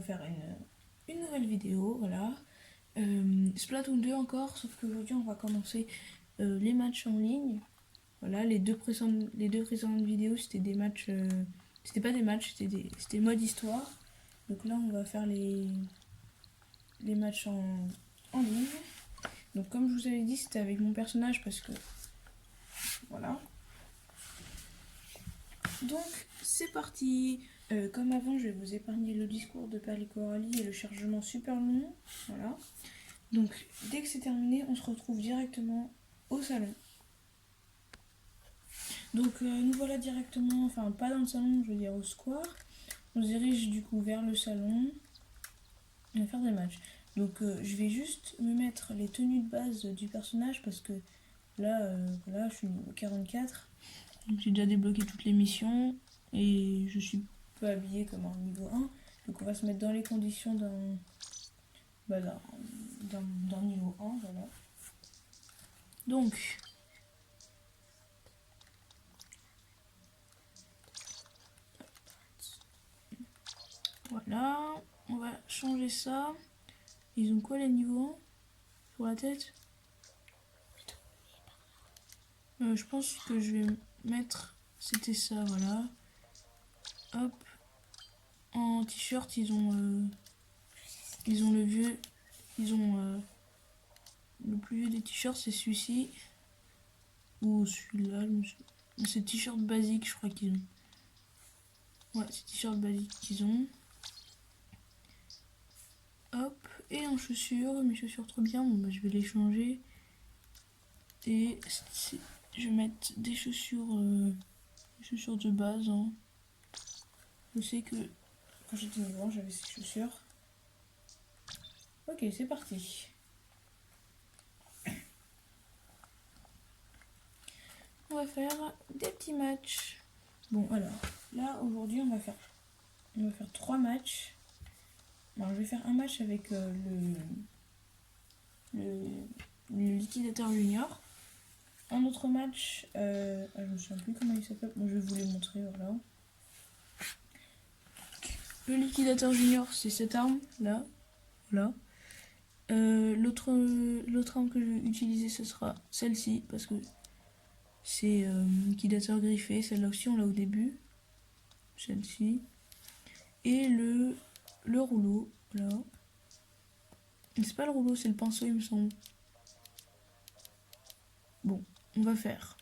faire une nouvelle vidéo, voilà. Splatoon 2 encore, sauf qu'aujourd'hui on va commencer les matchs en ligne. Voilà, les deux précédentes vidéos c'était des matchs, c'était pas des matchs, c'était mode histoire. Donc là on va faire les matchs en ligne. Donc comme je vous avais dit, c'était avec mon personnage parce que voilà. Donc c'est parti. Comme avant, je vais vous épargner le discours de Perle et Coralie et le chargement super long. Voilà. Donc dès que c'est terminé, on se retrouve directement au salon. Donc nous voilà directement, enfin pas dans le salon, je veux dire au square. On se dirige du coup vers le salon. On va faire des matchs. Donc je vais juste me mettre les tenues de base du personnage parce que là, voilà, je suis niveau 44. Donc j'ai déjà débloqué toutes les missions et je suis pas habillée comme un niveau 1. Donc on va se mettre dans les conditions d'un niveau 1, voilà. Donc voilà, on va changer ça. Ils ont quoi les niveaux 1 sur la tête? Je pense que je vais mettre, c'était ça, voilà. Hop. En t-shirt, ils ont le vieux, le plus vieux des t-shirts, c'est celui-ci. Ou celui-là, c'est t-shirt basique, je crois qu'ils ont. Ouais, c'est t-shirt basique qu'ils ont. Hop, et en chaussures, mes chaussures trop bien, bon bah je vais les changer. Et je vais mettre des chaussures de base. Hein. Je sais que quand j'étais niveau 1, j'avais ces chaussures. Ok, c'est parti. On va faire des petits matchs. Bon, alors, là, aujourd'hui, on va faire 3 matchs. Alors, je vais faire un match avec le liquidateur junior. Un autre match, je me souviens plus comment il s'appelle. Bon, je vais vous les montrer, voilà. Le liquidateur junior, c'est cette arme, là. Voilà. L'autre arme que je vais utiliser, ce sera celle-ci, parce que c'est liquidateur griffé. Celle-là aussi, on l'a au début. Celle-ci. Et le rouleau, là. C'est pas le rouleau, c'est le pinceau, il me semble. Bon, on va faire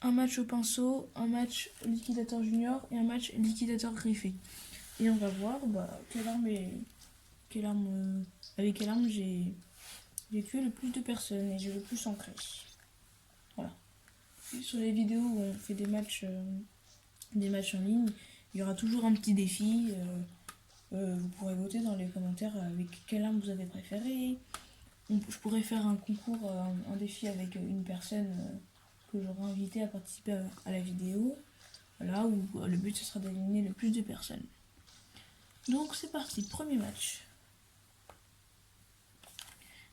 un match au pinceau, un match liquidateur junior et un match liquidateur griffé. Et on va voir avec quelle arme j'ai tué le plus de personnes et j'ai le plus ancré. Voilà. Sur les vidéos où on fait des matchs en ligne, il y aura toujours un petit défi. Vous pourrez voter dans les commentaires avec quelle arme vous avez préféré. Je pourrais faire un concours, un défi avec une personne que j'aurai invité à participer à la vidéo. Voilà, où le but ce sera d'éliminer le plus de personnes. Donc c'est parti, premier match.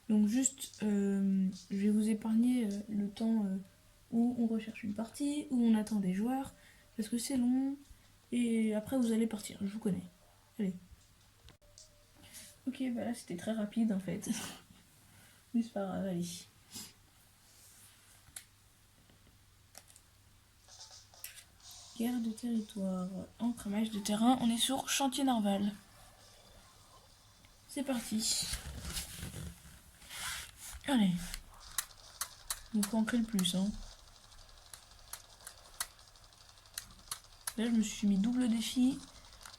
Donc juste, je vais vous épargner le temps où on recherche une partie, où on attend des joueurs, parce que c'est long, et après vous allez partir, je vous connais. Allez. Ok, bah là c'était très rapide en fait. Mais c'est pas grave, allez. Guerre de territoire, encramage de terrain, on est sur Chantier Narval. C'est parti. Allez. Il faut ancrer le plus, hein. Là, je me suis mis double défi.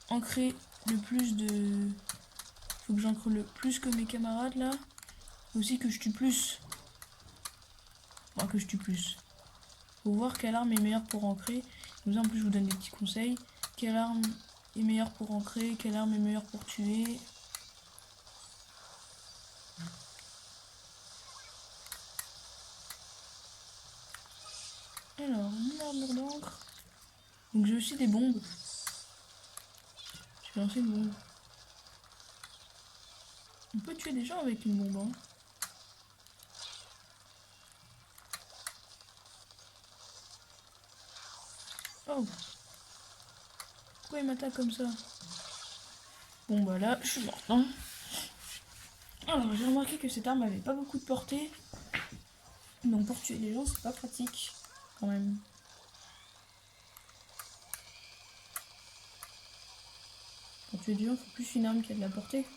Ancrer le plus de... Faut que j'ancre le plus que mes camarades, là. Aussi que je tue plus. Enfin, que je tue plus. Faut voir quelle arme est meilleure pour ancrer. Comme ça, en plus, je vous donne des petits conseils. Quelle arme est meilleure pour ancrer, quelle arme est meilleure pour tuer. Alors, une armure d'encre. Donc j'ai aussi des bombes. Je vais lancer une bombe. On peut tuer des gens avec une bombe, hein. Oh. Pourquoi il m'attaque comme ça? Bon bah là, je suis morte. Hein. Alors j'ai remarqué que cette arme avait pas beaucoup de portée. Donc pour tuer les gens, c'est pas pratique quand même. Pour tuer des gens, il faut plus une arme qui a de la portée.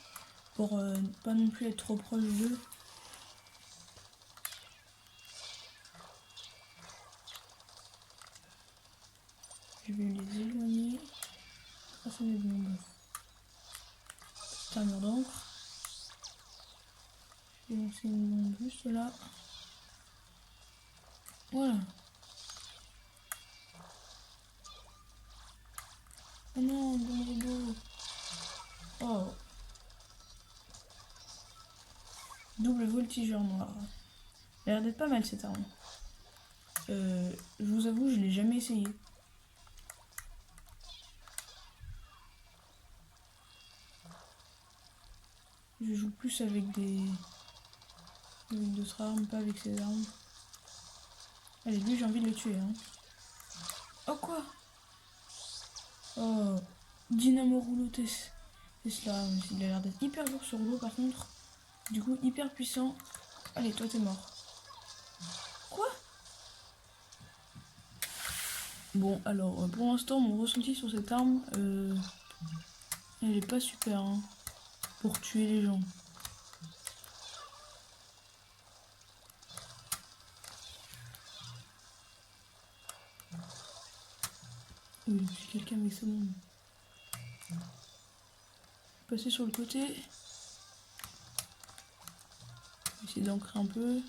Pour pas non plus être trop proche d'eux. Je vais les éloigner. Ah, ça met de monde. C'est un mur d'encre. Je vais lancer une bombe juste là. Voilà. Oh non, bon robot. Oh. Double voltigeur noir. Il a l'air d'être pas mal cette arme. Je vous avoue, je l'ai jamais essayé. Je joue plus avec d'autres armes, pas avec ces armes. Allez, lui, j'ai envie de le tuer. Hein. Oh, quoi? Oh, Dynamo Rouleau Tesla. Il a l'air d'être hyper lourd sur l'eau, par contre. Du coup, hyper puissant. Allez, toi, t'es mort. Quoi? Bon, alors, pour l'instant, mon ressenti sur cette arme, elle est pas super, hein, pour tuer les gens. Il y a quelqu'un avec sa bombe. Passer sur le côté. Essayer d'ancrer un peu.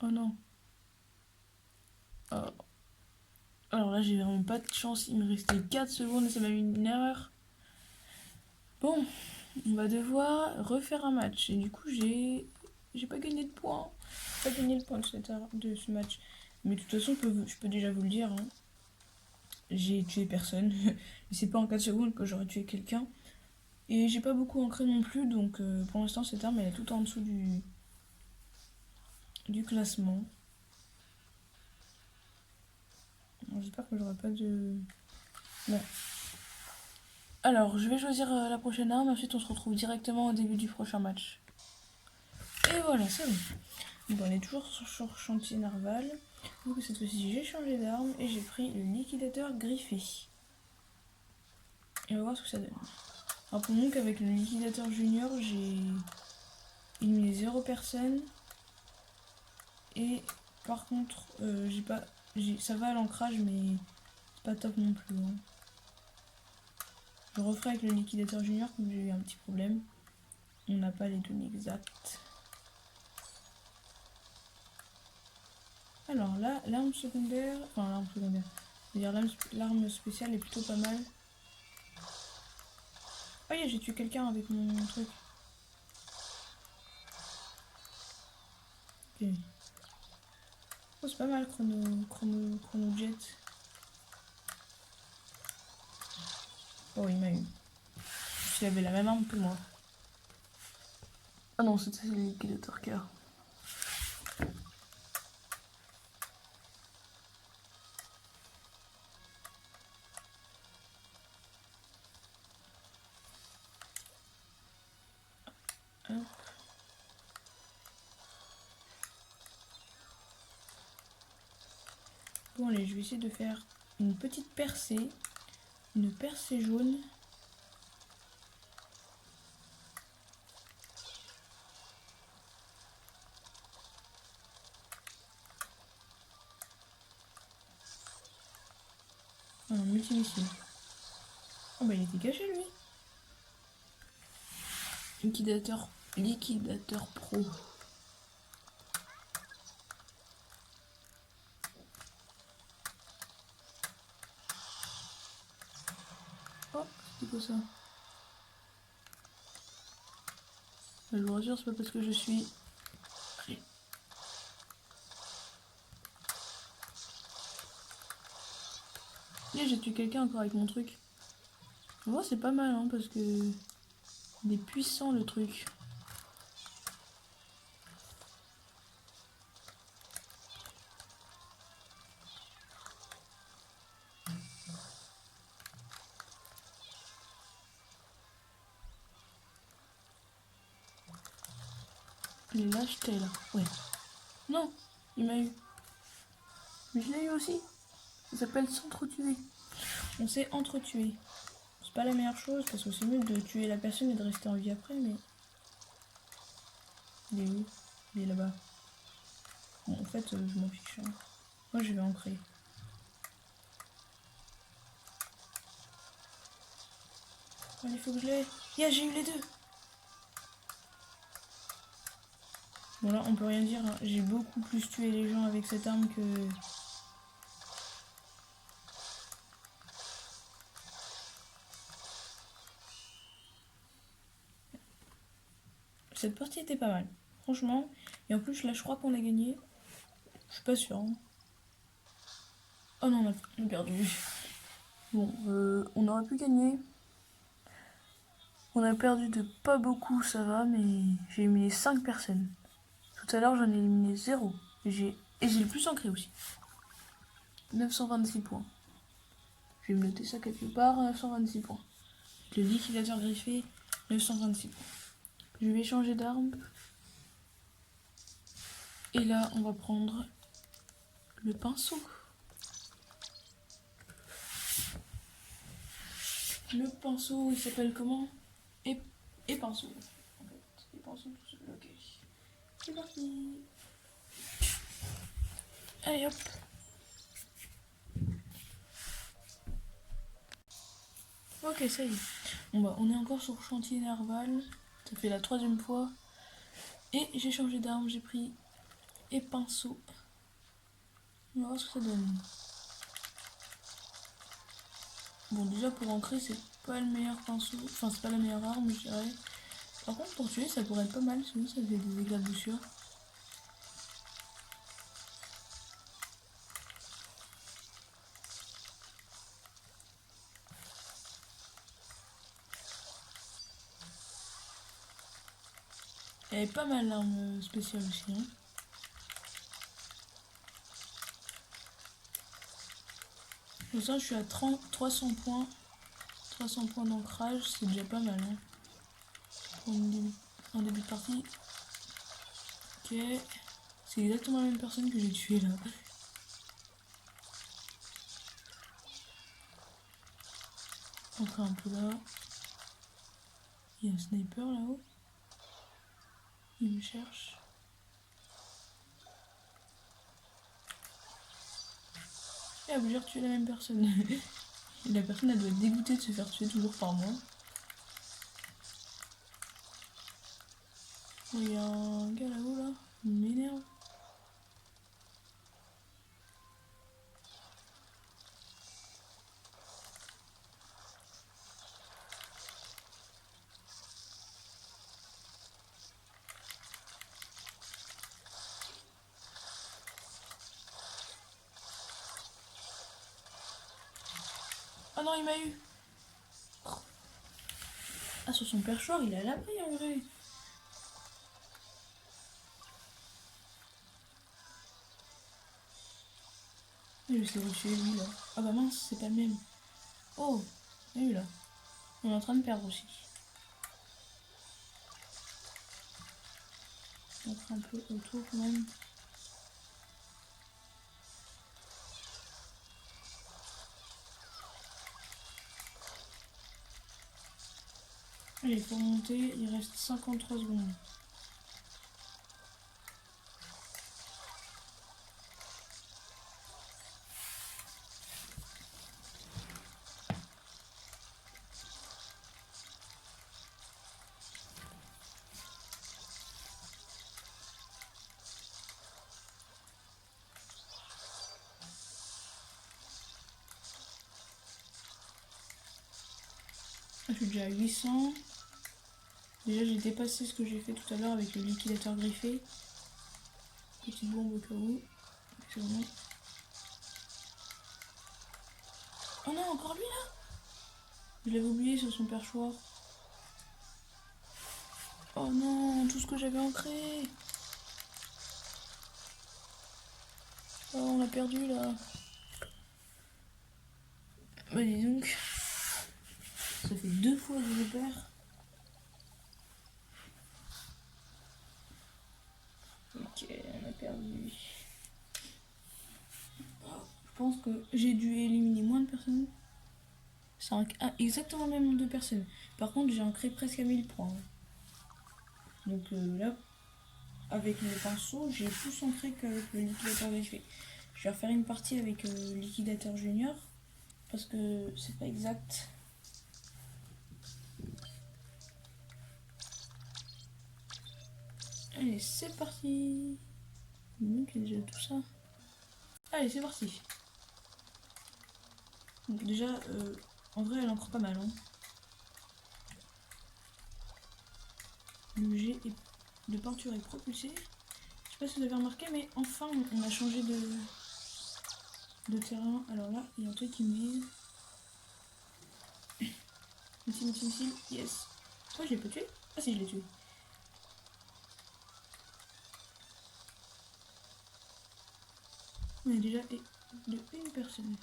Oh non. Oh. Alors là, j'ai vraiment pas de chance. Il me restait 4 secondes et ça m'a mis une erreur. Bon, on va devoir refaire un match. Et du coup, j'ai pas gagné de points. J'ai pas gagné de points de ce match. Mais de toute façon, je peux déjà vous le dire. Hein. J'ai tué personne. Et c'est pas en 4 secondes que j'aurais tué quelqu'un. Et j'ai pas beaucoup ancré non plus. Donc pour l'instant, cette arme, elle est tout en dessous du classement. J'espère que j'aurai pas de... Bon. Alors, je vais choisir la prochaine arme. Ensuite, on se retrouve directement au début du prochain match. Et voilà, c'est bon. Bon, on est toujours sur chantier narval. Donc cette fois-ci, j'ai changé d'arme et j'ai pris le liquidateur griffé. Et on va voir ce que ça donne. Alors pour moi, qu'avec le liquidateur junior, j'ai éliminé 0 personne. Et par contre, ça va à l'ancrage, mais c'est pas top non plus. Hein. Je referai avec le liquidateur junior, comme j'ai eu un petit problème. On n'a pas les données exactes. Alors là, l'arme secondaire, c'est-à-dire l'arme spéciale est plutôt pas mal. Oh yeah, j'ai tué quelqu'un avec mon truc. Ok. Oh, c'est pas mal, chrono jet. Oh, il m'a eu. Il avait la même arme que moi. Ah non, c'était le liquidateur cœur. Bon allez, je vais essayer de faire une petite percée. Une percée jaune. Ah non, multimissile. Oh bah il était caché lui. Liquidateur pro. Oh, c'était quoi ça? Je vous rassure, c'est pas parce que je suis... Allez. J'ai tué quelqu'un encore avec mon truc. Moi c'est pas mal hein, parce que... Il est puissant le truc. Il est lâcheté là. Ouais. Non, il m'a eu. Mais je l'ai eu aussi. Ça s'appelle s'entretuer. On s'est entretué. C'est pas la meilleure chose parce que c'est mieux de tuer la personne et de rester en vie après, mais. Il est où? Il est là-bas. Bon, en fait, je m'en fiche. Hein. Moi, je vais en créer. Allez, il faut que je l'ai. Yeah, j'ai eu les deux. Bon, là, on peut rien dire. Hein. J'ai beaucoup plus tué les gens avec cette arme que. Cette partie était pas mal. Franchement. Et en plus, là, je crois qu'on a gagné. Je suis pas sûre. Hein. Oh non, on a perdu. Bon, on aurait pu gagner. On a perdu de pas beaucoup, ça va, mais j'ai éliminé 5 personnes. Tout à l'heure, j'en ai éliminé 0. Et j'ai le plus ancré aussi. 926 points. Je vais me noter ça quelque part, 926 points. Le liquidateur griffé, 926 points. Je vais changer d'arme. Et là, on va prendre le pinceau. Le pinceau, il s'appelle comment? Et pinceau. En fait. Et pinceau tout seul, ok. C'est parti. Allez hop. Ok, ça y est. Bon bah, on est encore sur chantier Nerval. Ça fait la 3e fois. Et j'ai changé d'arme, j'ai pris et pinceau. On va voir ce que ça donne. Bon, déjà pour ancrer, c'est pas le meilleur pinceau. Enfin, c'est pas la meilleure arme, je dirais. Par contre, pour tuer, ça pourrait être pas mal, sinon ça fait des éclaboussures. Elle est pas mal l'arme spéciale aussi. Hein. Pour ça, je suis à 300 points. 300 points d'ancrage, c'est déjà pas mal. Hein. Pour un début de partie. Ok. C'est exactement la même personne que j'ai tué là. Entrer un peu là. Il y a un sniper là-haut. Il me cherche. Et à vous dire tuer la même personne. Et la personne elle doit être dégoûtée de se faire tuer toujours par moi. Oh, il y a un gars là-haut là. Il m'énerve. Oh non, il m'a eu. Ah, sur son perchoir, il a l'abri en vrai. Je vais essayer de tuer lui là. Ah bah mince, c'est pas le même. Oh, il y a eu là. On est en train de perdre aussi. On va un peu autour quand même. Allez, pour monter, il reste 53 secondes. Je suis déjà à 800. Déjà, j'ai dépassé ce que j'ai fait tout à l'heure avec le liquidateur griffé. Petite bombe au cas où. C'est bon. Oh non, encore lui là! Je l'avais oublié sur son perchoir. Oh non, tout ce que j'avais ancré. Oh, on l'a perdu là. Bah dis donc. Ça fait 2 fois que je le perds. Ok, on a perdu. Je pense que j'ai dû éliminer moins de personnes. C'est exactement le même nombre de personnes. Par contre, j'ai ancré presque à 1000 points. Donc là, avec le pinceau, j'ai plus ancré qu'avec le liquidateur d'effet. Je vais refaire une partie avec le liquidateur junior. Parce que c'est pas exact. Allez, c'est parti. Donc, il y a déjà tout ça. Allez, c'est parti. Donc déjà, en vrai, elle encre pas mal. Hein. Le jet de peinture est propulsé. Je sais pas si vous avez remarqué, mais enfin, on a changé de terrain. Alors là, il y a un truc qui me vise. Missile, yes. Oh, je l'ai pas tué? Ah si, je l'ai tué. On a déjà de une personne.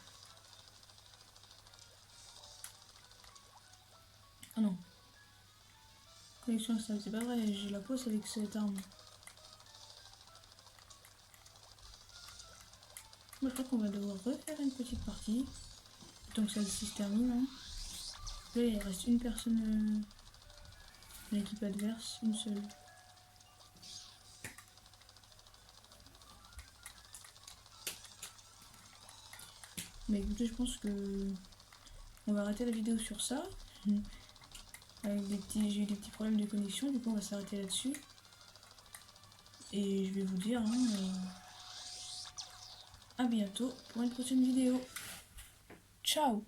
Ah non. Connexion instable, c'est pas vrai, j'ai la poisse avec cette arme. Moi je crois qu'on va devoir refaire une petite partie. Tant que celle-ci se termine. Hein. Là il reste une personne de l'équipe adverse, une seule. Mais écoutez, je pense que on va arrêter la vidéo sur ça. J'ai eu des petits problèmes de connexion, du coup on va s'arrêter là-dessus. Et je vais vous dire à bientôt pour une prochaine vidéo. Ciao!